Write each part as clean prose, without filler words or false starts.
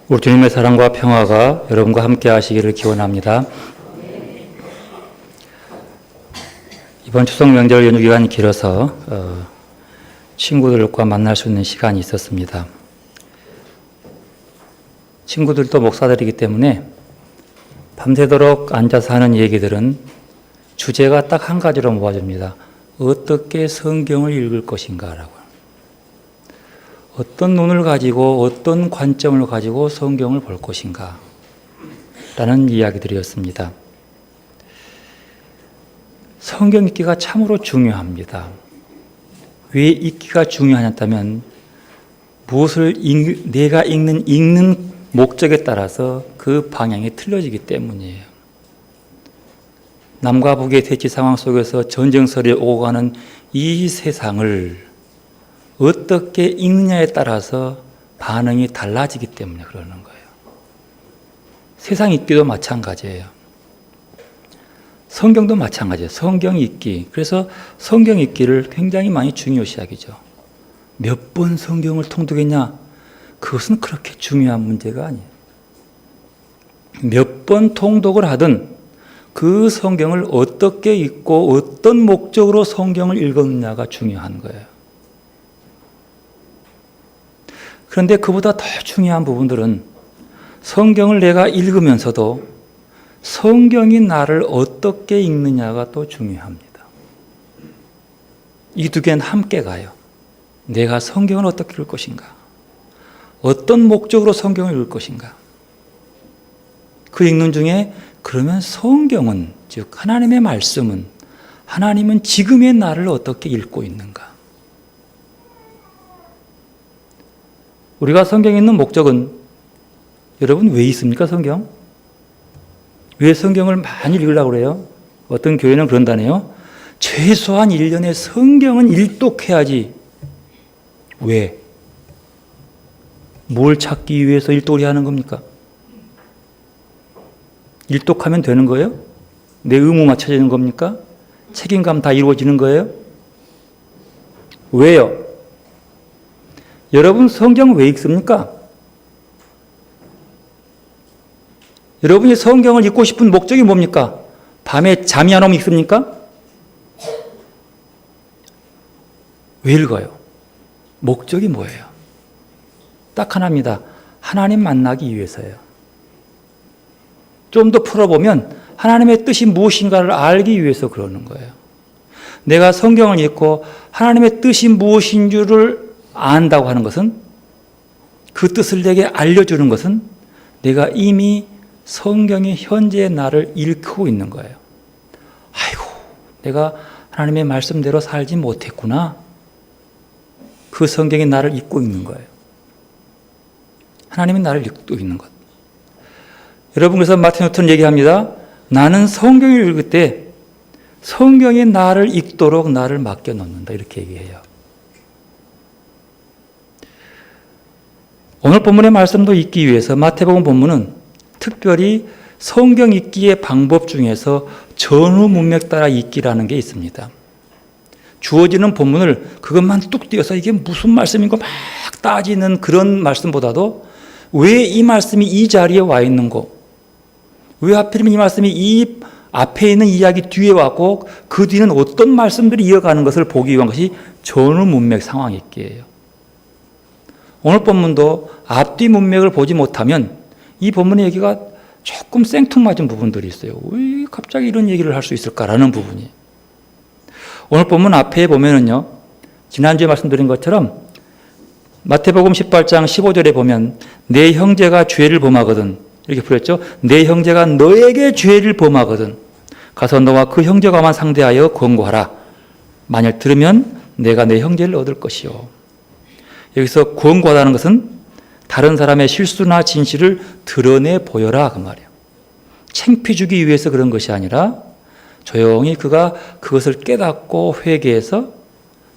우리 주님의 사랑과 평화가 여러분과 함께 하시기를 기원합니다. 이번 추석 명절 연휴 기간이 길어서 친구들과 만날 수 있는 시간이 있었습니다. 친구들도 목사들이기 때문에 밤새도록 앉아서 하는 얘기들은 주제가 딱 한 가지로 모아집니다. 어떻게 성경을 읽을 것인가라고. 어떤 눈을 가지고 어떤 관점을 가지고 성경을 볼 것인가 라는 이야기들이었습니다. 성경 읽기가 참으로 중요합니다. 왜 읽기가 중요하냐면 무엇을 내가 읽는 목적에 따라서 그 방향이 틀려지기 때문이에요. 남과 북의 대치 상황 속에서 전쟁설이 오고 가는 이 세상을 어떻게 읽느냐에 따라서 반응이 달라지기 때문에 그러는 거예요. 세상 읽기도 마찬가지예요. 성경도 마찬가지예요. 성경 읽기. 그래서 성경 읽기를 굉장히 많이 중요시하기죠. 몇 번 성경을 통독했냐? 그것은 그렇게 중요한 문제가 아니에요. 몇 번 통독을 하든 그 성경을 어떻게 읽고 어떤 목적으로 성경을 읽었느냐가 중요한 거예요. 그런데 그보다 더 중요한 부분들은 성경을 내가 읽으면서도 성경이 나를 어떻게 읽느냐가 또 중요합니다. 이 두 개는 함께 가요. 내가 성경을 어떻게 읽을 것인가? 어떤 목적으로 성경을 읽을 것인가? 그 읽는 중에 그러면 성경은, 즉 하나님의 말씀은, 하나님은 지금의 나를 어떻게 읽고 있는가? 우리가 성경 읽는 목적은, 여러분 왜 있습니까, 성경? 왜 성경을 많이 읽으려고 그래요? 어떤 교회는 그런다네요. 최소한 1년에 성경은 일독해야지. 왜? 뭘 찾기 위해서 일독을 해야 하는 겁니까? 일독하면 되는 거예요? 내 의무 맞춰지는 겁니까? 책임감 다 이루어지는 거예요? 왜요? 여러분 성경 왜 읽습니까? 여러분이 성경을 읽고 싶은 목적이 뭡니까? 밤에 잠이 안 오면 읽습니까? 왜 읽어요? 목적이 뭐예요? 딱 하나입니다. 하나님 만나기 위해서예요. 좀 더 풀어보면 하나님의 뜻이 무엇인가를 알기 위해서 그러는 거예요. 내가 성경을 읽고 하나님의 뜻이 무엇인 줄을 안다고 하는 것은, 그 뜻을 내게 알려주는 것은 내가 이미 성경이 현재의 나를 읽고 있는 거예요. 아이고, 내가 하나님의 말씀대로 살지 못했구나. 그 성경이 나를 읽고 있는 거예요. 하나님이 나를 읽고 있는 것. 여러분, 그래서 마틴 루터는 얘기합니다. 나는 성경을 읽을 때 성경이 나를 읽도록 나를 맡겨놓는다. 이렇게 얘기해요. 오늘 본문의 말씀도 읽기 위해서 마태복음 본문은 특별히 성경 읽기의 방법 중에서 전후 문맥 따라 읽기라는 게 있습니다. 주어지는 본문을 그것만 뚝 띄어서 이게 무슨 말씀인가 막 따지는 그런 말씀보다도 왜 이 말씀이 이 자리에 와 있는고, 왜 하필이면 이 말씀이 이 앞에 있는 이야기 뒤에 왔고 그 뒤는 어떤 말씀들이 이어가는 것을 보기 위한 것이 전후 문맥 상황 읽기예요. 오늘 본문도 앞뒤 문맥을 보지 못하면 이 본문의 얘기가 조금 생뚱맞은 부분들이 있어요. 왜 갑자기 이런 얘기를 할 수 있을까라는 부분이. 오늘 본문 앞에 보면은요, 지난주에 말씀드린 것처럼 마태복음 18장 15절에 보면 내 형제가 죄를 범하거든, 이렇게 풀었죠. 내 형제가 너에게 죄를 범하거든 가서 너와 그 형제가만 상대하여 권고하라. 만약 들으면 내가 내 형제를 얻을 것이요. 여기서 권고하다는 것은 다른 사람의 실수나 진실을 드러내 보여라, 그 말이에요. 창피 주기 위해서 그런 것이 아니라 조용히 그가 그것을 깨닫고 회개해서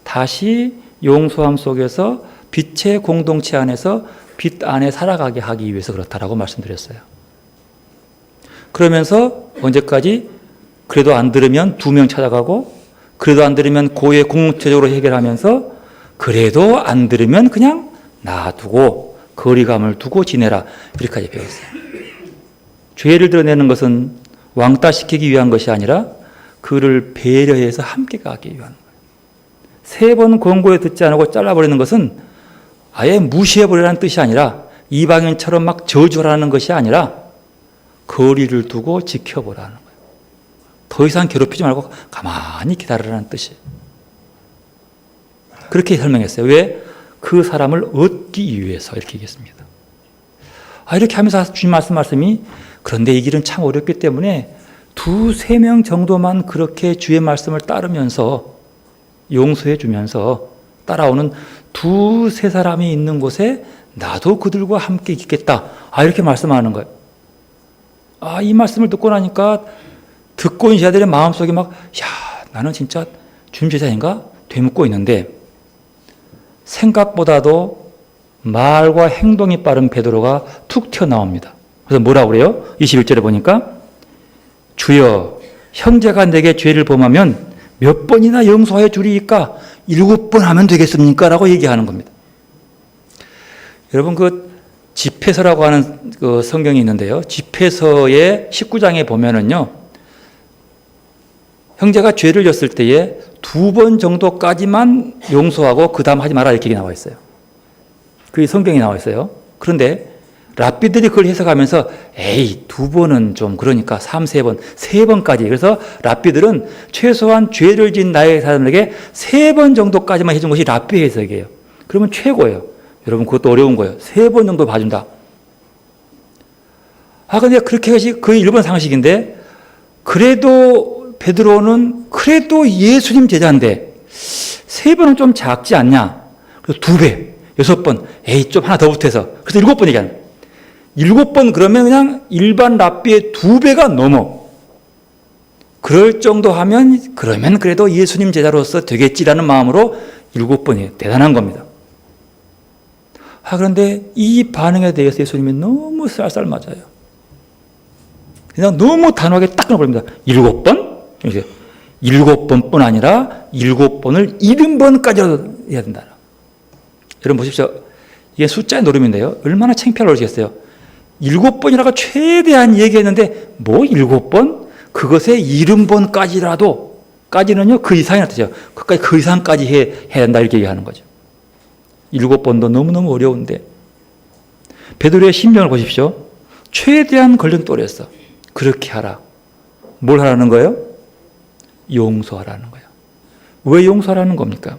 다시 용서함 속에서 빛의 공동체 안에서 빛 안에 살아가게 하기 위해서 그렇다라고 말씀드렸어요. 그러면서 언제까지? 그래도 안 들으면 2명 찾아가고, 그래도 안 들으면 공동체적으로 해결하면서, 그래도 안 들으면 그냥 놔두고 거리감을 두고 지내라. 이렇게까지 배웠어요. 죄를 드러내는 것은 왕따시키기 위한 것이 아니라 그를 배려해서 함께 가기 위한 거예요. 3번 권고에 듣지 않고 잘라버리는 것은 아예 무시해버리라는 뜻이 아니라 이방인처럼 막 저주하라는 것이 아니라 거리를 두고 지켜보라는 거예요. 더 이상 괴롭히지 말고 가만히 기다리라는 뜻이에요. 그렇게 설명했어요. 왜? 그 사람을 얻기 위해서 이렇게 얘기했습니다. 이렇게 하면서 주님 말씀이 그런데 이 길은 참 어렵기 때문에 2-3명 정도만 그렇게 주의 말씀을 따르면서 용서해 주면서 따라오는 2-3 사람이 있는 곳에 나도 그들과 함께 있겠다. 이렇게 말씀하는 거예요. 이 말씀을 듣고 나니까 듣고 있는 자들의 마음속에 막 나는 진짜 주님 제자인가? 되묻고 있는데 생각보다도 말과 행동이 빠른 베드로가 툭 튀어나옵니다. 그래서 뭐라고 그래요? 21절에 보니까 주여 형제가 내게 죄를 범하면 몇 번이나 용서해 주리이까? 7번 하면 되겠습니까? 라고 얘기하는 겁니다. 여러분 그 집회서라고 하는 그 성경이 있는데요. 집회서의 19장에 보면은요. 형제가 죄를 졌을 때에 2번 정도까지만 용서하고 그 다음 하지 마라 이렇게 나와 있어요. 그게 성경에 나와 있어요. 그런데 랍비들이 그걸 해석하면서 2번은 좀 그러니까 3-4번, 3번까지. 그래서 랍비들은 최소한 죄를 진 나의 사람에게 3번 정도까지만 해준 것이 랍비 해석이에요. 그러면 최고예요. 여러분 그것도 어려운 거예요. 3번 정도 봐준다. 근데 그렇게 해서 그게 일본 상식인데 그래도 베드로는 그래도 예수님 제자인데 3번은 좀 작지 않냐? 그래서 2배, 6번, 좀 하나 더 붙여서 그래서 7번 얘기하는 7번 그러면 그냥 일반 랍비의 2배가 넘어. 그럴 정도 하면 그러면 그래도 예수님 제자로서 되겠지라는 마음으로 7번이 대단한 겁니다. 그런데 이 반응에 대해서 예수님이 너무 쌀쌀 맞아요. 그냥 너무 단호하게 딱 끊어버립니다. 7번? 7번뿐 아니라 7번을 70번까지라도 해야 된다. 여러분 보십시오. 이게 숫자의 노름인데요. 얼마나 창피하게 그러시겠어요. 7번이라고 최대한 얘기했는데 뭐 7번? 그것에 70번까지라도 까지는요 그 이상이라는 뜻이에요. 그까지 그 이상까지 해야 된다 이렇게 얘기하는 거죠. 7번도 너무너무 어려운데 베드로의 심정을 보십시오. 최대한 걸림돌이었어. 그렇게 하라. 뭘 하라는 거예요? 용서하라는 거예요. 왜 용서하라는 겁니까?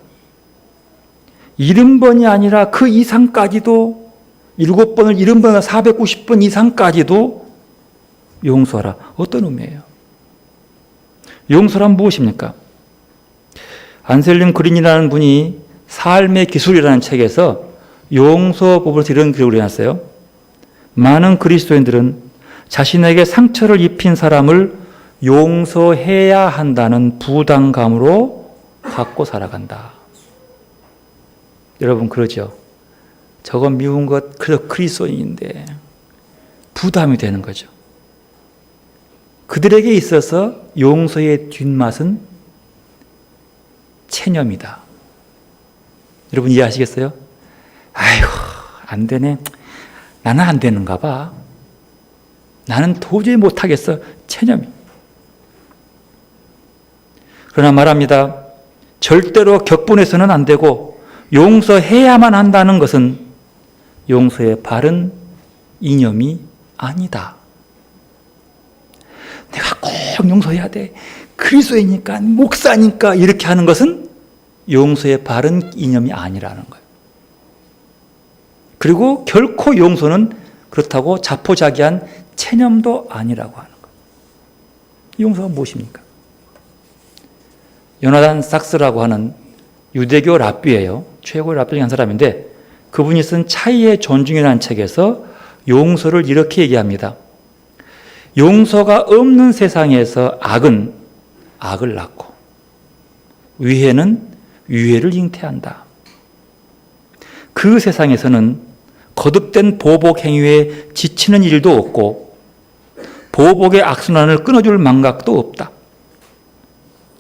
70번이 아니라 그 이상까지도 7번을 70번, 490번 이상까지도 용서하라. 어떤 의미예요? 용서란 무엇입니까? 안셀림 그린이라는 분이 삶의 기술이라는 책에서 용서법을 이런 기록을 해놨어요. 많은 그리스도인들은 자신에게 상처를 입힌 사람을 용서해야 한다는 부담감으로 갖고 살아간다. 여러분 그러죠? 저건 미운 것 그저 그리스도인인데 부담이 되는 거죠. 그들에게 있어서 용서의 뒷맛은 체념이다. 여러분 이해하시겠어요? 아이고 안 되네. 나는 안 되는가 봐. 나는 도저히 못하겠어. 체념이. 그러나 말합니다. 절대로 격분해서는 안 되고 용서해야만 한다는 것은 용서의 바른 이념이 아니다. 내가 꼭 용서해야 돼. 그리스도이니까 목사니까 이렇게 하는 것은 용서의 바른 이념이 아니라는 거예요. 그리고 결코 용서는 그렇다고 자포자기한 체념도 아니라고 하는 거예요. 용서가 무엇입니까? 요나단 삭스라고 하는 유대교 랍비예요. 최고의 랍비 중에 한 사람인데 그분이 쓴 차이의 존중이라는 책에서 용서를 이렇게 얘기합니다. 용서가 없는 세상에서 악은 악을 낳고 위해는 위해를 잉태한다. 그 세상에서는 거듭된 보복 행위에 지치는 일도 없고 보복의 악순환을 끊어줄 망각도 없다.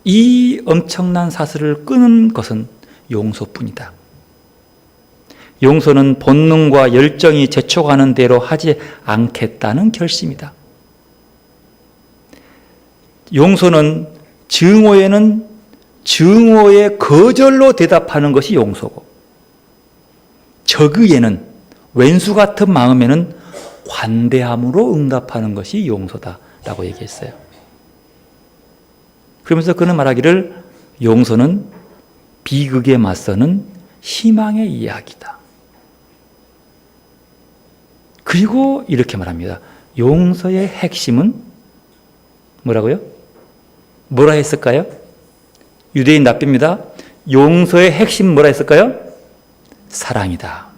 이 엄청난 사슬을 끄는 것은 용서뿐이다. 용서는 본능과 열정이 재촉하는 대로 하지 않겠다는 결심이다. 용서는 증오에는 증오의 거절로 대답하는 것이 용서고, 적의에는, 왼수 같은 마음에는 관대함으로 응답하는 것이 용서다라고 얘기했어요. 그러면서 그는 말하기를 용서는 비극에 맞서는 희망의 이야기다. 그리고 이렇게 말합니다. 용서의 핵심은 뭐라고요? 뭐라 했을까요? 유대인 납비입니다. 용서의 핵심은 뭐라 했을까요? 사랑이다.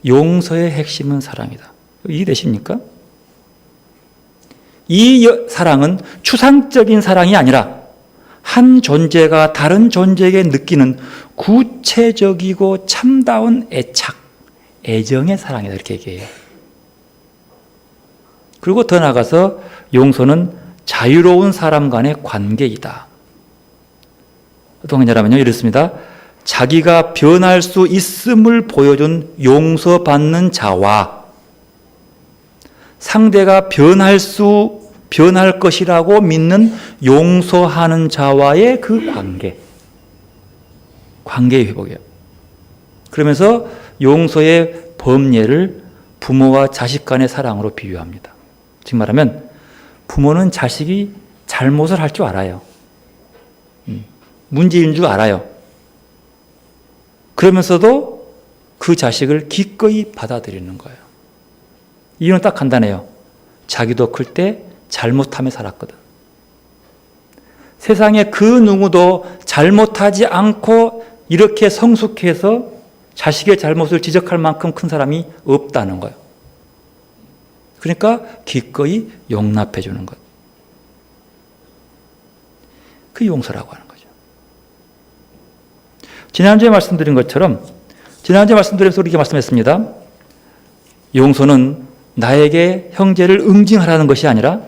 용서의 핵심은 사랑이다. 이해되십니까? 이 사랑은 추상적인 사랑이 아니라 한 존재가 다른 존재에게 느끼는 구체적이고 참다운 애착, 애정의 사랑이다. 이렇게 얘기해요. 그리고 더 나아가서 용서는 자유로운 사람 간의 관계이다. 동행자라면요, 이렇습니다. 자기가 변할 수 있음을 보여준 용서받는 자와 상대가 변할 것이라고 믿는 용서하는 자와의 그 관계의 회복이에요. 그러면서 용서의 범례를 부모와 자식 간의 사랑으로 비유합니다. 즉 말하면 부모는 자식이 잘못을 할 줄 알아요. 문제인 줄 알아요. 그러면서도 그 자식을 기꺼이 받아들이는 거예요. 이유는 딱 간단해요. 자기도 클 때 잘못하며 살았거든. 세상에 그 누구도 잘못하지 않고 이렇게 성숙해서 자식의 잘못을 지적할 만큼 큰 사람이 없다는 거예요. 그러니까 기꺼이 용납해 주는 것. 그 용서라고 하는 거죠. 지난주에 말씀드린 것처럼 지난주에 말씀드리면서 이렇게 말씀했습니다. 용서는 나에게 형제를 응징하라는 것이 아니라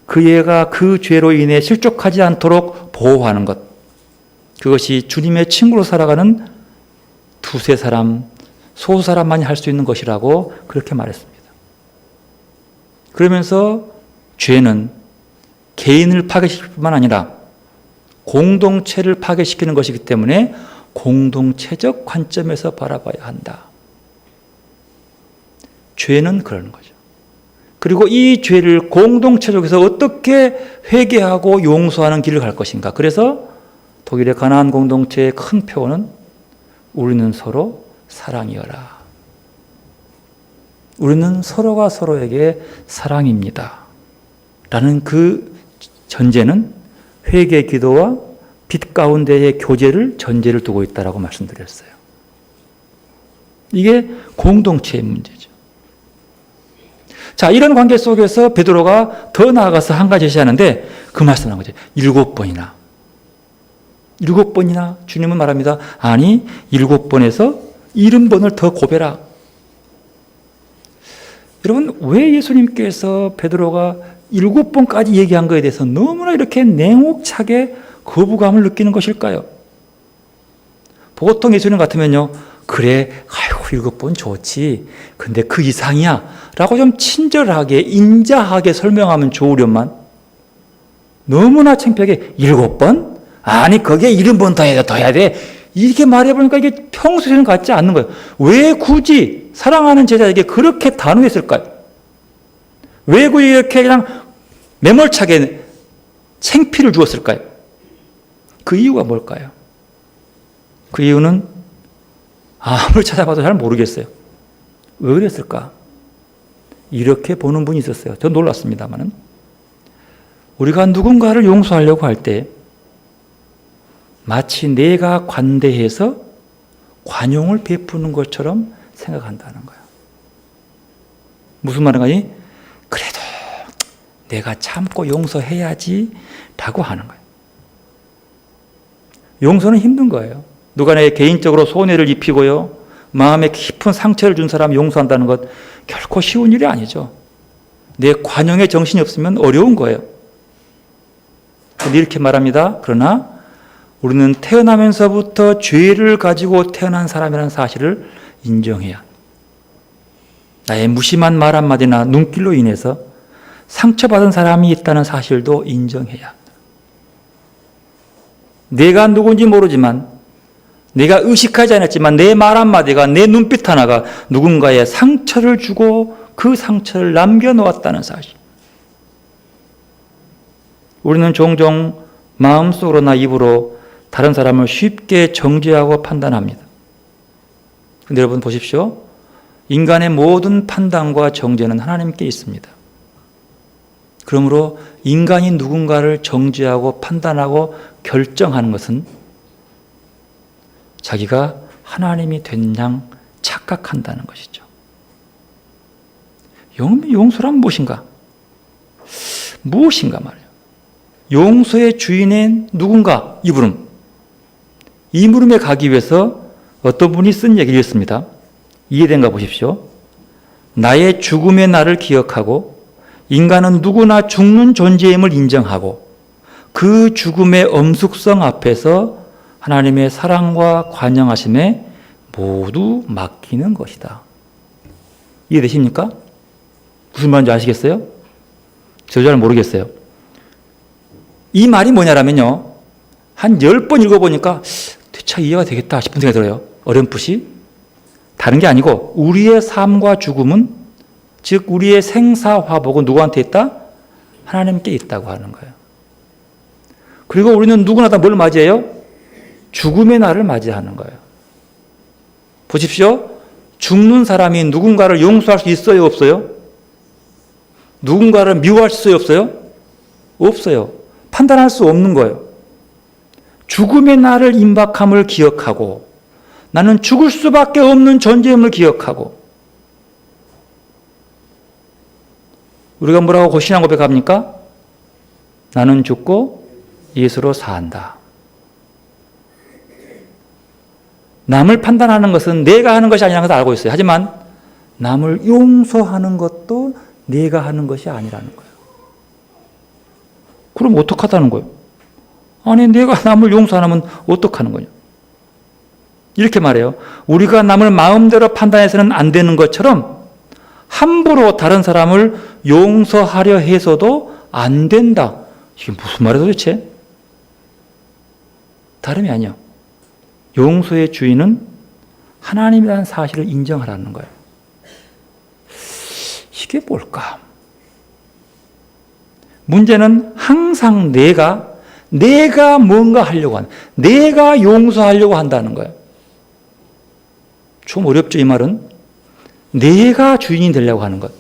그애가 그 죄로 인해 실족하지 않도록 보호하는 것. 그것이 주님의 친구로 살아가는 두세 사람, 소수 사람만이 할 수 있는 것이라고 그렇게 말했습니다. 그러면서 죄는 개인을 파괴시킬 뿐만 아니라 공동체를 파괴시키는 것이기 때문에 공동체적 관점에서 바라봐야 한다. 죄는 그러는 거죠. 그리고 이 죄를 공동체적에서 어떻게 회개하고 용서하는 길을 갈 것인가. 그래서 독일의 가나안 공동체의 큰 표어는 우리는 서로 사랑이어라. 우리는 서로가 서로에게 사랑입니다. 라는 그 전제는 회개 기도와 빛 가운데의 교제를 전제를 두고 있다라고 말씀드렸어요. 이게 공동체의 문제죠. 자, 이런 관계 속에서 베드로가 더 나아가서 한 가지 제시하는데 그 말씀을 한 거죠. 7번이나. 7번이나 주님은 말합니다. 아니, 7번에서 70번을 더 고배라. 여러분, 왜 예수님께서 베드로가 7번까지 얘기한 것에 대해서 너무나 이렇게 냉혹차게 거부감을 느끼는 것일까요? 보통 예수님 같으면요, 그래, 아이고, 7번 좋지. 근데 그 이상이야. 라고 좀 친절하게, 인자하게 설명하면 좋으련만, 너무나 창피하게 7번? 아니, 거기에 70번 더 해야 돼. 이렇게 말해보니까 이게 평소에는 같지 않는 거예요. 왜 굳이 사랑하는 제자에게 그렇게 단호했을까요? 왜 굳이 이렇게 그냥 매몰차게 생피를 주었을까요? 그 이유가 뭘까요? 그 이유는 아무리 찾아봐도 잘 모르겠어요. 왜 그랬을까? 이렇게 보는 분이 있었어요. 저 놀랐습니다만은. 우리가 누군가를 용서하려고 할 때 마치 내가 관대해서 관용을 베푸는 것처럼 생각한다는 거예요. 무슨 말인가니? 그래도 내가 참고 용서해야지 라고 하는 거예요. 용서는 힘든 거예요. 누가 내 개인적으로 손해를 입히고요, 마음에 깊은 상처를 준 사람 용서한다는 것 결코 쉬운 일이 아니죠. 내 관용의 정신이 없으면 어려운 거예요. 근데 이렇게 말합니다. 그러나 우리는 태어나면서부터 죄를 가지고 태어난 사람이라는 사실을 인정해야 합니다. 나의 무심한 말 한마디나 눈길로 인해서 상처받은 사람이 있다는 사실도 인정해야 합니다. 내가 누군지 모르지만, 내가 의식하지 않았지만 내 말 한마디가, 내 눈빛 하나가 누군가의 상처를 주고 그 상처를 남겨놓았다는 사실. 우리는 종종 마음속으로나 입으로 다른 사람을 쉽게 정죄하고 판단합니다. 근데 여러분 보십시오. 인간의 모든 판단과 정죄는 하나님께 있습니다. 그러므로 인간이 누군가를 정죄하고 판단하고 결정하는 것은 자기가 하나님이 된 양 착각한다는 것이죠. 용서란 무엇인가? 무엇인가 말이에요. 용서의 주인은 누군가? 이 물음. 이 물음에 가기 위해서 어떤 분이 쓴 얘기를 했습니다. 이해된가 보십시오. 나의 죽음의 날을 기억하고 인간은 누구나 죽는 존재임을 인정하고 그 죽음의 엄숙성 앞에서 하나님의 사랑과 관영하심에 모두 맡기는 것이다. 이해되십니까? 무슨 말인지 아시겠어요? 저도 잘 모르겠어요. 이 말이 뭐냐라면요. 한 10번 읽어보니까 차 이해가 되겠다 싶은 생각이 들어요. 어렴풋이. 다른 게 아니고 우리의 삶과 죽음은, 즉 우리의 생사화복은 누구한테 있다? 하나님께 있다고 하는 거예요. 그리고 우리는 누구나 다 뭘 맞이해요? 죽음의 날을 맞이하는 거예요. 보십시오. 죽는 사람이 누군가를 용서할 수 있어요? 없어요? 누군가를 미워할 수 있어요? 없어요? 없어요. 판단할 수 없는 거예요. 죽음의 날을 임박함을 기억하고 나는 죽을 수밖에 없는 존재임을 기억하고 우리가 뭐라고 신앙 고백합니까? 나는 죽고 예수로 산다. 남을 판단하는 것은 내가 하는 것이 아니라는 것을 알고 있어요. 하지만 남을 용서하는 것도 내가 하는 것이 아니라는 거예요. 그럼 어떡하다는 거예요? 아니 내가 남을 용서 안 하면 어떡하는 거냐? 이렇게 말해요. 우리가 남을 마음대로 판단해서는 안 되는 것처럼 함부로 다른 사람을 용서하려 해서도 안 된다. 이게 무슨 말이야 도대체? 다름이 아니요. 용서의 주인은 하나님이라는 사실을 인정하라는 거예요. 이게 뭘까? 문제는 항상 내가 뭔가 하려고 하는, 내가 용서하려고 한다는 거예요. 좀 어렵죠, 이 말은? 내가 주인이 되려고 하는 것.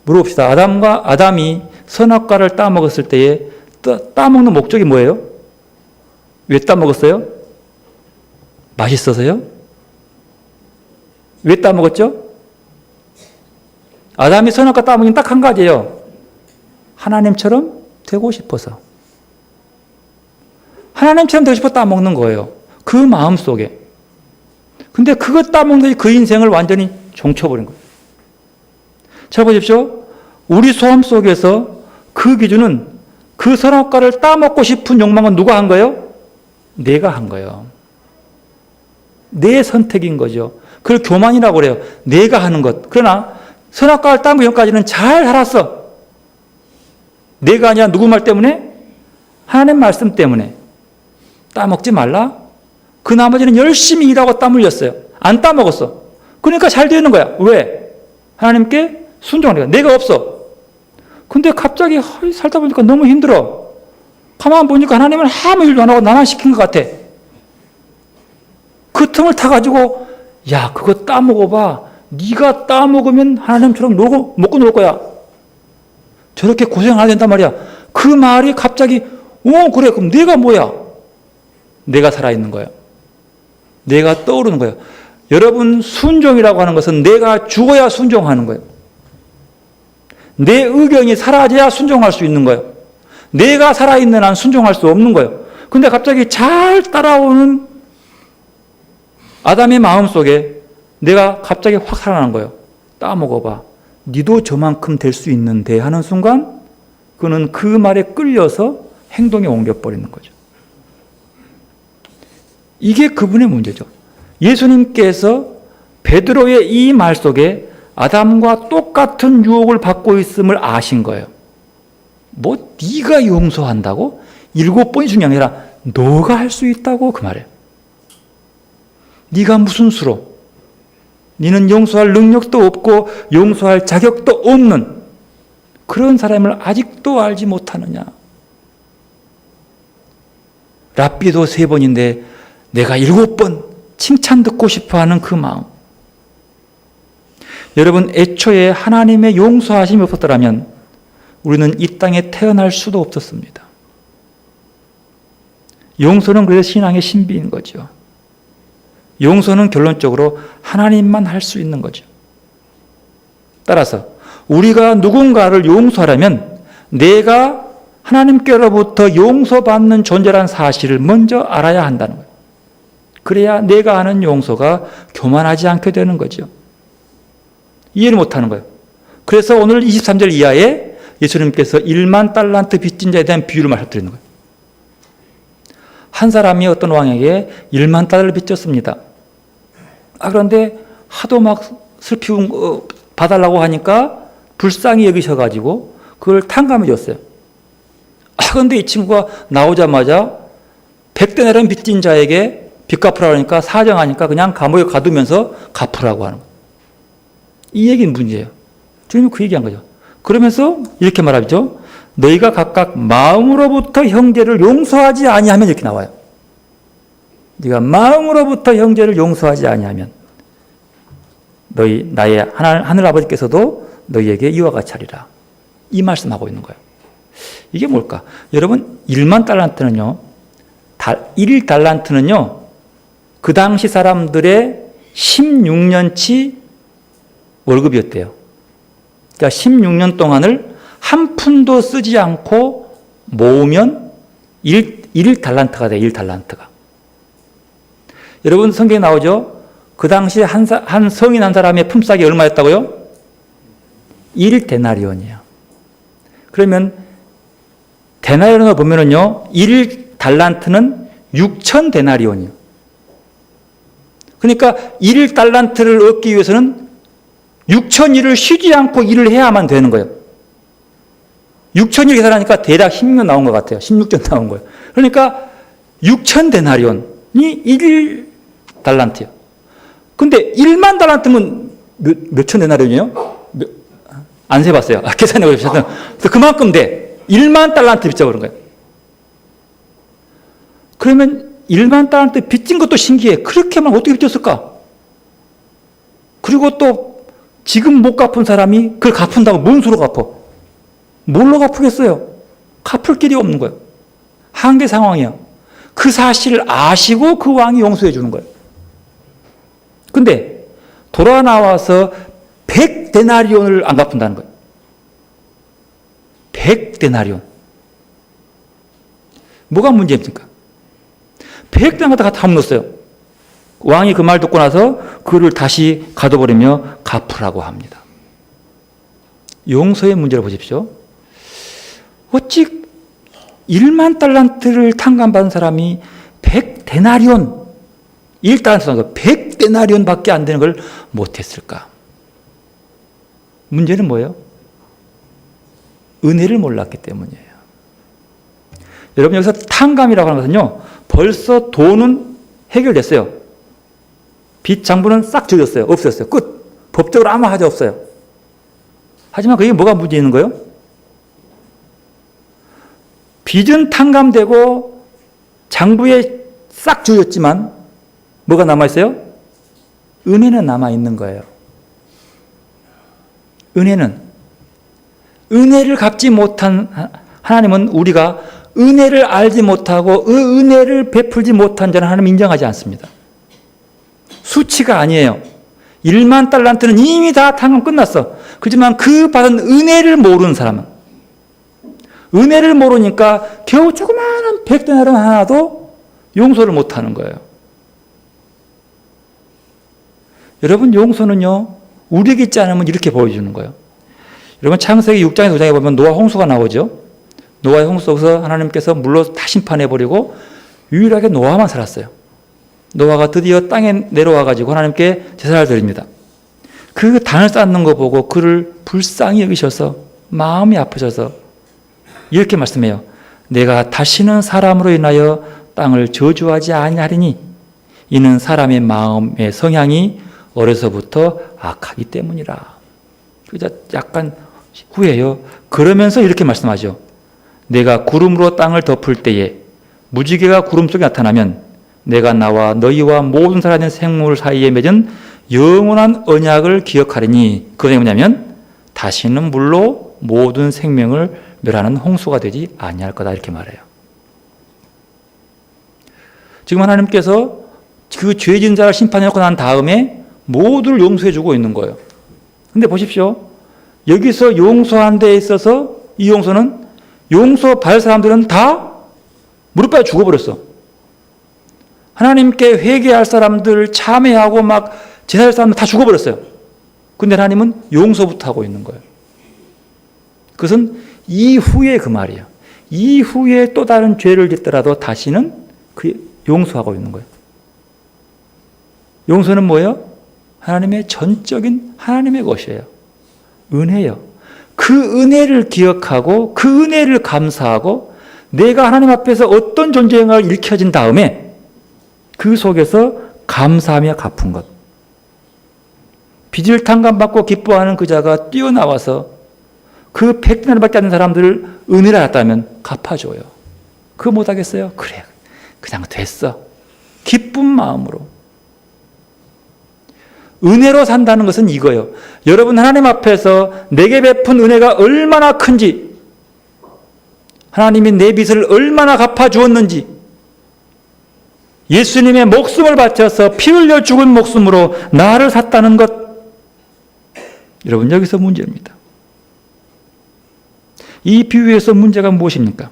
물어봅시다. 아담이 선악과를 따먹었을 때에 따먹는 목적이 뭐예요? 왜 따먹었어요? 맛있어서요? 왜 따먹었죠? 아담이 선악과 따먹긴 딱 한 가지예요. 하나님처럼 되고 싶어서. 하나님처럼 되고 싶어 따먹는 거예요. 그 마음 속에. 근데 그거 따먹는 그 인생을 완전히 종쳐버린 거예요. 잘 보십시오. 우리 소원 속에서 그 기준은 그 선악과를 따먹고 싶은 욕망은 누가 한 거예요? 내가 한 거예요. 내 선택인 거죠. 그걸 교만이라고 그래요. 내가 하는 것. 그러나 선악과를 따먹기 전까지는 잘 살았어. 내가 아니라 누구 말 때문에? 하나님 말씀 때문에. 따먹지 말라? 그 나머지는 열심히 일하고 땀 흘렸어요. 안 따먹었어. 그러니까 잘 되는 거야. 왜? 하나님께 순종하니까. 내가 없어. 근데 갑자기 살다 보니까 너무 힘들어. 가만 보니까 하나님은 아무 일도 안 하고 나만 시킨 것 같아. 그 틈을 타가지고 야 그거 따먹어봐. 네가 따먹으면 하나님처럼 먹고 놀 거야. 저렇게 고생 안 된단 말이야. 그 말이 갑자기 그래 그럼 내가 뭐야? 내가 살아있는 거예요. 내가 떠오르는 거예요. 여러분 순종이라고 하는 것은 내가 죽어야 순종하는 거예요. 내 의견이 사라져야 순종할 수 있는 거예요. 내가 살아있는 한 순종할 수 없는 거예요. 근데 갑자기 잘 따라오는 아담의 마음속에 내가 갑자기 확 살아나는 거예요. 따먹어봐. 니도 저만큼 될 수 있는데 하는 순간 그는 그 말에 끌려서 행동에 옮겨버리는 거죠. 이게 그분의 문제죠. 예수님께서 베드로의 이 말 속에 아담과 똑같은 유혹을 받고 있음을 아신 거예요. 뭐 네가 용서한다고? 7번이 중요한 게 아니라 너가 할 수 있다고 그 말이에요. 네가 무슨 수로? 네는 용서할 능력도 없고 용서할 자격도 없는 그런 사람을 아직도 알지 못하느냐. 랍비도 3번인데 내가 7번 칭찬 듣고 싶어하는 그 마음. 여러분, 애초에 하나님의 용서하심이 없었더라면 우리는 이 땅에 태어날 수도 없었습니다. 용서는 그래서 신앙의 신비인 거죠. 용서는 결론적으로 하나님만 할 수 있는 거죠. 따라서 우리가 누군가를 용서하려면 내가 하나님께로부터 용서받는 존재라는 사실을 먼저 알아야 한다는 거예요. 그래야 내가 하는 용서가 교만하지 않게 되는 거죠. 이해를 못하는 거예요. 그래서 오늘 23절 이하에 예수님께서 1만 달란트 빚진 자에 대한 비유를 말씀드리는 거예요. 한 사람이 어떤 왕에게 1만 달러를 빚졌습니다. 그런데 하도 막 슬피 봐달라고 하니까 불쌍히 여기셔가지고 그걸 탕감해 줬어요. 그런데 이 친구가 나오자마자 100데나리온 빚진 자에게 빚 갚으라고 하니까 사정하니까 그냥 감옥에 가두면서 갚으라고 하는 거예요. 이 얘기는 문제예요. 주님이 그 얘기한 거죠. 그러면서 이렇게 말하죠. 너희가 각각 마음으로부터 형제를 용서하지 아니하면 이렇게 나와요. 네가 마음으로부터 형제를 용서하지 아니하면 너희 나의 하늘 아버지께서도 너희에게 이와 같이 하리라. 이 말씀하고 있는 거예요. 이게 뭘까? 여러분 1만 달란트는요. 1달란트는요. 그 당시 사람들의 16년치 월급이었대요. 그러니까 16년 동안을 한 푼도 쓰지 않고 모으면 1달란트가 돼요. 1달란트가. 여러분 성경에 나오죠? 그 당시 한 성인 한 사람의 품삯이 얼마였다고요? 1데나리온이에요. 그러면 데나리온을 보면은요, 1달란트는 6,000데나리온이에요. 그러니까 1달란트를 얻기 위해서는 6,000일을 쉬지 않고 일을 해야만 되는 거예요. 6,000일 계산하니까 대략 16년 나온 것 같아요. 16전 나온 거예요. 그러니까 6,000데나리온이 1달란트예요. 근데 1만 달란트면 몇천 데나리온이에요? 안 세봤어요. 계산해 보셨어요. 그만큼 돼. 1만 달란트 빚져버린 거예요. 그러면 1만 달란트 빚진 것도 신기해. 그렇게만 어떻게 빚졌을까? 그리고 또 지금 못 갚은 사람이 그걸 갚은다고 뭔 수로 갚아? 뭘로 갚으겠어요? 갚을 길이 없는 거예요. 한계 상황이야. 그 사실을 아시고 그 왕이 용서해 주는 거예요. 근데 돌아 나와서 100데나리온을 안 갚는다는 거예요. 100데나리온. 뭐가 문제입니까? 100데나리온 다 물었어요. 왕이 그 말 듣고 나서 그를 다시 가둬버리며 갚으라고 합니다. 용서의 문제를 보십시오. 어찌 1만 달란트를 탕감받은 사람이 100데나리온, 1달란트, 100데나리온 밖에 안 되는 걸 못했을까? 문제는 뭐예요? 은혜를 몰랐기 때문이에요. 여러분 여기서 탕감이라고 하는 것은요, 벌써 돈은 해결됐어요. 빚 장부는 싹 지워졌어요. 없어졌어요. 끝. 법적으로 아무 하자 없어요. 하지만 그게 뭐가 문제 있는 거예요? 빚은 탕감되고 장부에 싹 지워졌지만 뭐가 남아있어요? 은혜는 남아있는 거예요. 은혜를 갚지 못한 하나님은 우리가 은혜를 알지 못하고 그 은혜를 베풀지 못한 자는 하나님 인정하지 않습니다. 수치가 아니에요. 1만 달란트는 이미 다 탕감 끝났어. 그렇지만 그 받은 은혜를 모르는 사람은, 은혜를 모르니까 겨우 조그마한 100데나리온 하나도 용서를 못하는 거예요. 여러분 용서는요, 우리에게 있지 않으면 이렇게 보여주는 거예요. 여러분 창세기 6장에 9장에 보면 노아 홍수가 나오죠. 노아의 홍수 속에서 하나님께서 물로 다 심판해버리고 유일하게 노아만 살았어요. 노아가 드디어 땅에 내려와가지고 하나님께 제사를 드립니다. 그 단을 쌓는 거 보고 그를 불쌍히 여기셔서 마음이 아프셔서 이렇게 말씀해요. 내가 다시는 사람으로 인하여 땅을 저주하지 아니하리니 이는 사람의 마음의 성향이 어려서부터 악하기 때문이라. 약간 후회해요. 그러면서 이렇게 말씀하죠. 내가 구름으로 땅을 덮을 때에 무지개가 구름 속에 나타나면 내가 나와 너희와 모든 살아있는 생물 사이에 맺은 영원한 언약을 기억하리니 그것이 뭐냐면 다시는 물로 모든 생명을 멸하는 홍수가 되지 아니할 거다 이렇게 말해요. 지금 하나님께서 그 죄 지은 자를 심판해놓고 난 다음에 모두를 용서해 주고 있는 거예요. 근데 보십시오. 여기서 용서한 데에 있어서 이 용서는 용서받을 사람들은 다 무릎 꿇어 죽어버렸어. 하나님께 회개할 사람들, 참회하고 막 제사할 사람들 다 죽어버렸어요. 근데 하나님은 용서부터 하고 있는 거예요. 그것은 이후에 그 말이에요. 이후에 또 다른 죄를 짓더라도 다시는 그 용서하고 있는 거예요. 용서는 뭐예요? 하나님의 전적인 하나님의 것이에요. 은혜요. 그 은혜를 기억하고 그 은혜를 감사하고 내가 하나님 앞에서 어떤 존재인가를 일켜진 다음에 그 속에서 감사하며 갚은 것. 빚을 탕감받고 기뻐하는 그 자가 뛰어나와서 그 100디나리밖에 안 되는 사람들을 은혜를 알았다면 갚아줘요. 그거 못하겠어요? 그래, 그냥 됐어. 기쁜 마음으로. 은혜로 산다는 것은 이거예요. 여러분 하나님 앞에서 내게 베푼 은혜가 얼마나 큰지, 하나님이 내 빚을 얼마나 갚아주었는지, 예수님의 목숨을 바쳐서 피 흘려 죽은 목숨으로 나를 샀다는 것, 여러분 여기서 문제입니다. 이 비유에서 문제가 무엇입니까?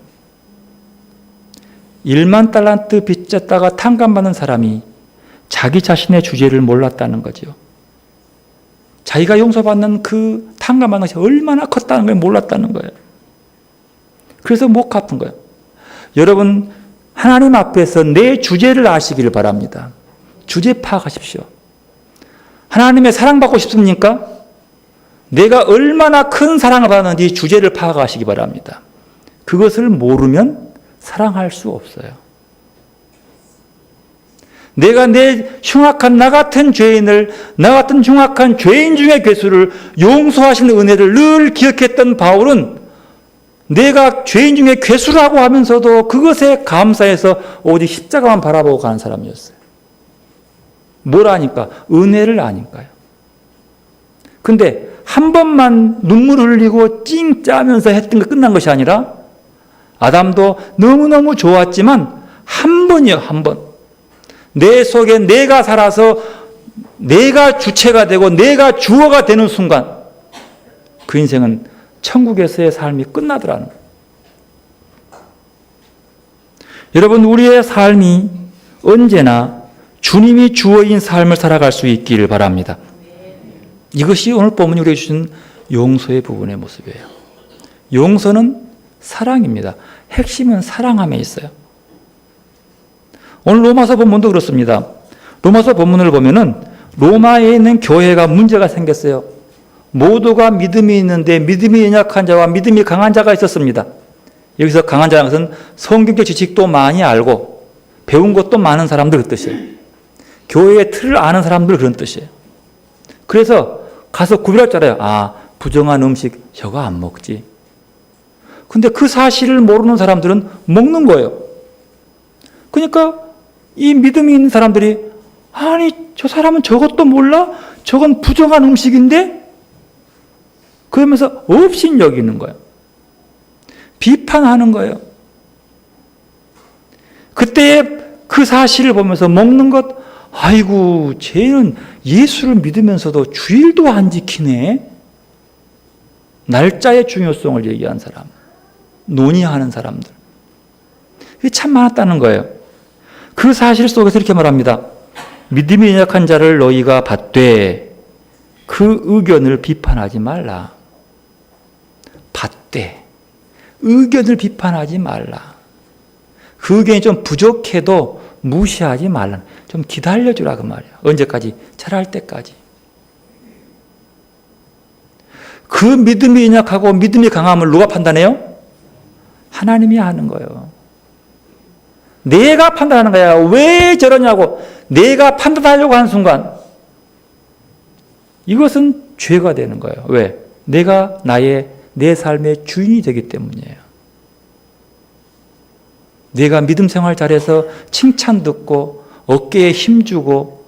1만 달란트 빚졌다가 탕감받는 사람이 자기 자신의 주제를 몰랐다는 거죠. 자기가 용서받는 그 탕감받는 것이 얼마나 컸다는 걸 몰랐다는 거예요. 그래서 못 갚은 거예요. 여러분 하나님 앞에서 내 주제를 아시기를 바랍니다. 주제 파악하십시오. 하나님의 사랑받고 싶습니까? 내가 얼마나 큰 사랑을 받았는지 주제를 파악하시기 바랍니다. 그것을 모르면 사랑할 수 없어요. 내가 내 흉악한 나 같은 죄인을, 나 같은 흉악한 죄인 중의 괴수를 용서하시는 은혜를 늘 기억했던 바울은 내가 죄인 중에 괴수라고 하면서도 그것에 감사해서 오직 십자가만 바라보고 가는 사람이었어요. 뭘 아니까? 은혜를 아니까요. 근데 한 번만 눈물 흘리고 찡 짜면서 했던 거 끝난 것이 아니라 아담도 너무너무 좋았지만 한 번이요, 한 번. 내 속에 내가 살아서 내가 주체가 되고 내가 주어가 되는 순간 그 인생은 천국에서의 삶이 끝나더라는 거예요. 여러분 우리의 삶이 언제나 주님이 주어인 삶을 살아갈 수 있기를 바랍니다. 이것이 오늘 본문이 우리에게 주신 용서의 부분의 모습이에요. 용서는 사랑입니다. 핵심은 사랑함에 있어요. 오늘 로마서 본문도 그렇습니다. 로마서 본문을 보면은 로마에 있는 교회가 문제가 생겼어요. 모두가 믿음이 있는데 믿음이 연약한 자와 믿음이 강한 자가 있었습니다. 여기서 강한 자는 것은 성경적 지식도 많이 알고 배운 것도 많은 사람들 그 뜻이에요. 교회의 틀을 아는 사람들 그런 뜻이에요. 그래서 가서 구별할 줄 알아요. 아, 부정한 음식 저거 안 먹지. 근데 그 사실을 모르는 사람들은 먹는 거예요. 그러니까 이 믿음이 있는 사람들이 아니 저 사람은 저것도 몰라? 저건 부정한 음식인데? 그러면서 없인 여기는 거예요. 비판하는 거예요. 그때의 그 사실을 보면서 먹는 것, 아이고 쟤는 예수를 믿으면서도 주일도 안 지키네. 날짜의 중요성을 얘기한 사람, 논의하는 사람들, 이게 참 많았다는 거예요. 그 사실 속에서 이렇게 말합니다. 믿음이 연약한 자를 너희가 받되 그 의견을 비판하지 말라. 받되 의견을 비판하지 말라. 그 의견이 좀 부족해도 무시하지 말라. 좀 기다려주라 그 말이야. 언제까지? 자랄 때까지. 그 믿음이 연약하고 믿음이 강함을 누가 판단해요? 하나님이 하는 거예요. 내가 판단하는 거야. 왜 저러냐고 내가 판단하려고 하는 순간 이것은 죄가 되는 거예요. 왜? 내가 내 삶의 주인이 되기 때문이에요. 내가 믿음 생활 잘해서 칭찬 듣고 어깨에 힘주고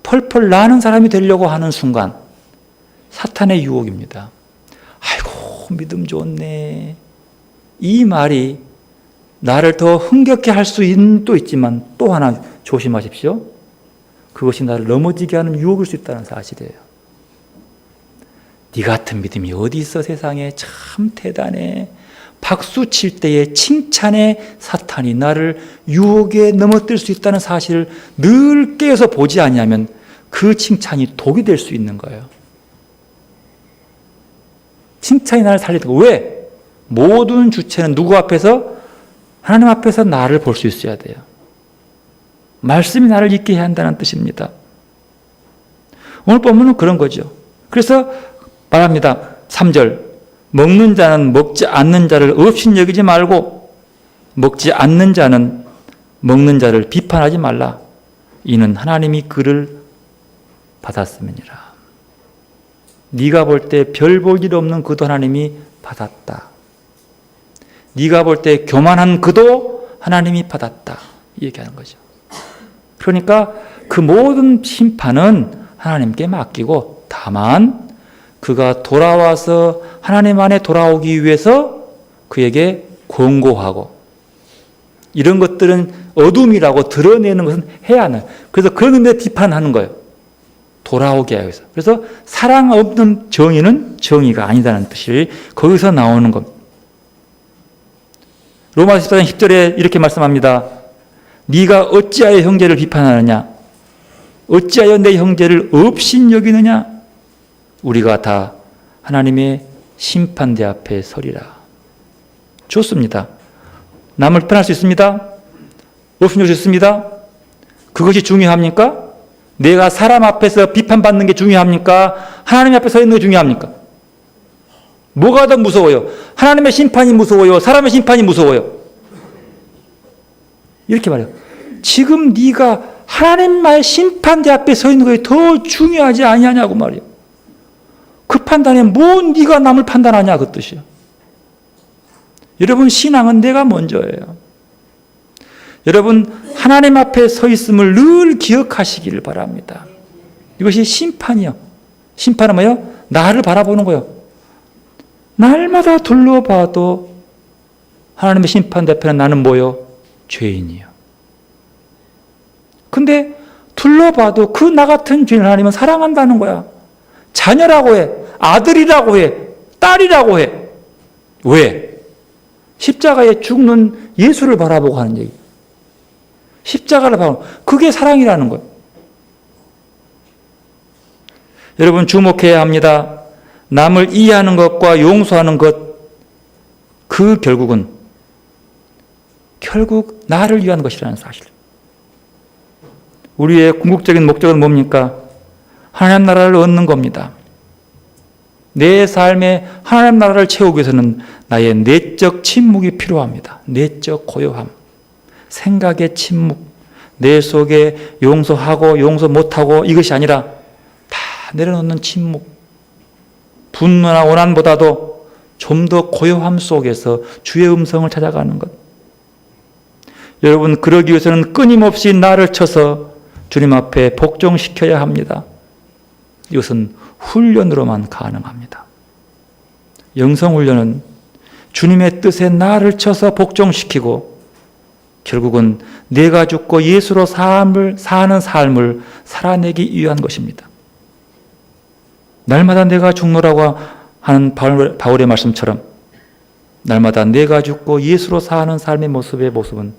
펄펄 나는 사람이 되려고 하는 순간 사탄의 유혹입니다. 아이고 믿음 좋네. 이 말이 나를 더 흥겹게 할 수도 있지만 또 하나 조심하십시오. 그것이 나를 넘어지게 하는 유혹일 수 있다는 사실이에요. 네 같은 믿음이 어디 있어 세상에. 참 대단해. 박수 칠 때의 칭찬에 사탄이 나를 유혹에 넘어뜨릴 수 있다는 사실을 늘 깨어서 보지 않으면 그 칭찬이 독이 될 수 있는 거예요. 칭찬이 나를 살리는 거. 왜? 모든 주체는 누구 앞에서? 하나님 앞에서 나를 볼 수 있어야 돼요. 말씀이 나를 있게 해야 한다는 뜻입니다. 오늘 본문은 그런 거죠. 그래서 말합니다. 3절. 먹는 자는 먹지 않는 자를 없인 여기지 말고 먹지 않는 자는 먹는 자를 비판하지 말라. 이는 하나님이 그를 받았음이니라. 네가 볼 때 별 볼 일 없는 그도 하나님이 받았다. 네가 볼 때 교만한 그도 하나님이 받았다. 이 얘기하는 거죠. 그러니까 그 모든 심판은 하나님께 맡기고 다만 그가 돌아와서 하나님 안에 돌아오기 위해서 그에게 권고하고 이런 것들은 어둠이라고 드러내는 것은 해야 하는. 그래서 그런 의미에 비판하는 거예요. 돌아오게 하기 위해서. 그래서 사랑 없는 정의는 정의가 아니다는 뜻이 거기서 나오는 겁니다. 로마서 14장 10절에 이렇게 말씀합니다. 네가 어찌하여 형제를 비판하느냐? 어찌하여 내 형제를 업신 여기느냐? 우리가 다 하나님의 심판대 앞에 서리라. 좋습니다. 남을 비판할 수 있습니다. 업신 여길 수 있습니다. 그것이 중요합니까? 내가 사람 앞에서 비판받는 게 중요합니까? 하나님 앞에 서 있는 게 중요합니까? 뭐가 더 무서워요? 하나님의 심판이 무서워요? 사람의 심판이 무서워요? 이렇게 말해요. 지금 네가 하나님의 심판대 앞에 서 있는 것이 더 중요하지 아니하냐고 말이에요. 그 판단에 뭐 네가 남을 판단하냐 그 뜻이에요. 여러분 신앙은 내가 먼저예요. 여러분 하나님 앞에 서 있음을 늘 기억하시기를 바랍니다. 이것이 심판이요. 심판은 뭐예요? 나를 바라보는 거예요. 날마다 둘러봐도 하나님의 심판 대표는 나는 뭐요? 죄인이요. 근데 둘러봐도 그 나 같은 죄인 하나님은 사랑한다는 거야. 자녀라고 해. 아들이라고 해. 딸이라고 해. 왜? 십자가에 죽는 예수를 바라보고 하는 얘기. 십자가를 바라보고. 그게 사랑이라는 거예요. 여러분 주목해야 합니다. 남을 이해하는 것과 용서하는 것, 그 결국 나를 위한 것이라는 사실. 우리의 궁극적인 목적은 뭡니까? 하나님 나라를 얻는 겁니다. 내 삶에 하나님 나라를 채우기 위해서는 나의 내적 침묵이 필요합니다. 내적 고요함, 생각의 침묵, 내 속에 용서하고 용서 못하고 이것이 아니라 다 내려놓는 침묵, 분노나 원한보다도 좀 더 고요함 속에서 주의 음성을 찾아가는 것. 여러분 그러기 위해서는 끊임없이 나를 쳐서 주님 앞에 복종시켜야 합니다. 이것은 훈련으로만 가능합니다. 영성훈련은 주님의 뜻에 나를 쳐서 복종시키고 결국은 내가 죽고 예수로 사는 삶을 살아내기 위한 것입니다. 날마다 내가 죽노라고 하는 바울의 말씀처럼 날마다 내가 죽고 예수로 사는 삶의 모습은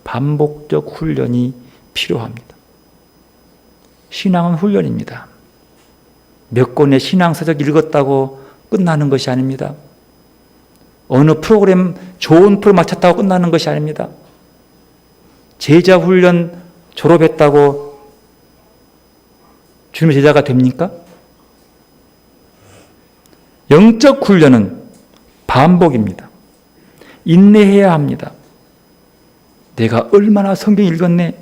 반복적 훈련이 필요합니다. 신앙은 훈련입니다. 몇 권의 신앙서적 읽었다고 끝나는 것이 아닙니다. 어느 프로그램 좋은 프로 마쳤다고 끝나는 것이 아닙니다. 제자 훈련 졸업했다고 주님의 제자가 됩니까? 영적 훈련은 반복입니다. 인내해야 합니다. 내가 얼마나 성경 읽었네.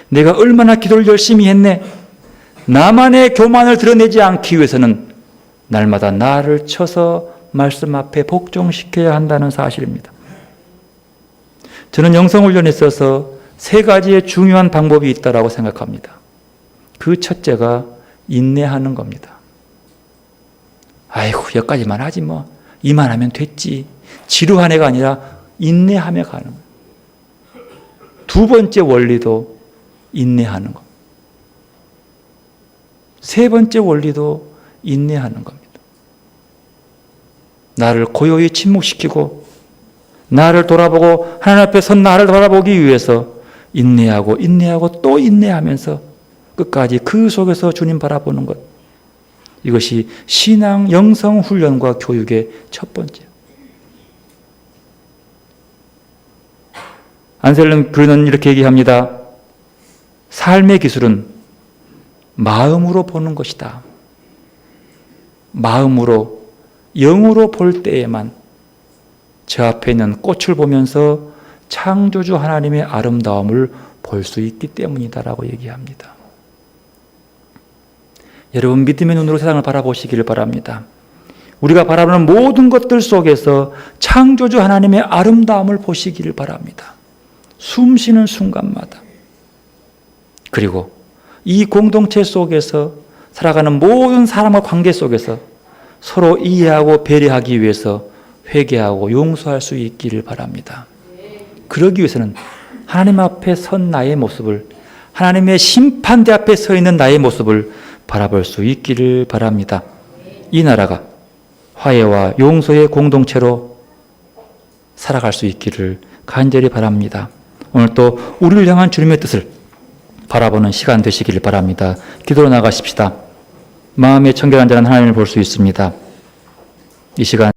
내가 얼마나 기도를 열심히 했네. 나만의 교만을 드러내지 않기 위해서는 날마다 나를 쳐서 말씀 앞에 복종시켜야 한다는 사실입니다. 저는 영성훈련에 있어서 3가지의 중요한 방법이 있다고 생각합니다. 그 첫째가 인내하는 겁니다. 아이고 여기까지만 하지 뭐. 이만하면 됐지. 지루한 애가 아니라 인내하며 가는 거예요. 2번째 원리도 인내하는 겁니다. 3번째 원리도 인내하는 겁니다. 나를 고요히 침묵시키고 나를 돌아보고 하나님 앞에 선 나를 돌아보기 위해서 인내하고 또 인내하면서 끝까지 그 속에서 주님 바라보는 것. 이것이 신앙 영성 훈련과 교육의 첫 번째. 안셀름 교리는 이렇게 얘기합니다. 삶의 기술은 마음으로 보는 것이다. 마음으로, 영으로 볼 때에만 저 앞에 있는 꽃을 보면서 창조주 하나님의 아름다움을 볼 수 있기 때문이다라고 얘기합니다. 여러분 믿음의 눈으로 세상을 바라보시기를 바랍니다. 우리가 바라보는 모든 것들 속에서 창조주 하나님의 아름다움을 보시기를 바랍니다. 숨 쉬는 순간마다. 그리고 이 공동체 속에서 살아가는 모든 사람과 관계 속에서 서로 이해하고 배려하기 위해서 회개하고 용서할 수 있기를 바랍니다. 그러기 위해서는 하나님 앞에 선 나의 모습을, 하나님의 심판대 앞에 서 있는 나의 모습을 바라볼 수 있기를 바랍니다. 이 나라가 화해와 용서의 공동체로 살아갈 수 있기를 간절히 바랍니다. 오늘 또 우리를 향한 주님의 뜻을 바라보는 시간 되시기를 바랍니다. 기도로 나가십시다. 마음의 청결한 자는 하나님을 볼 수 있습니다. 이 시간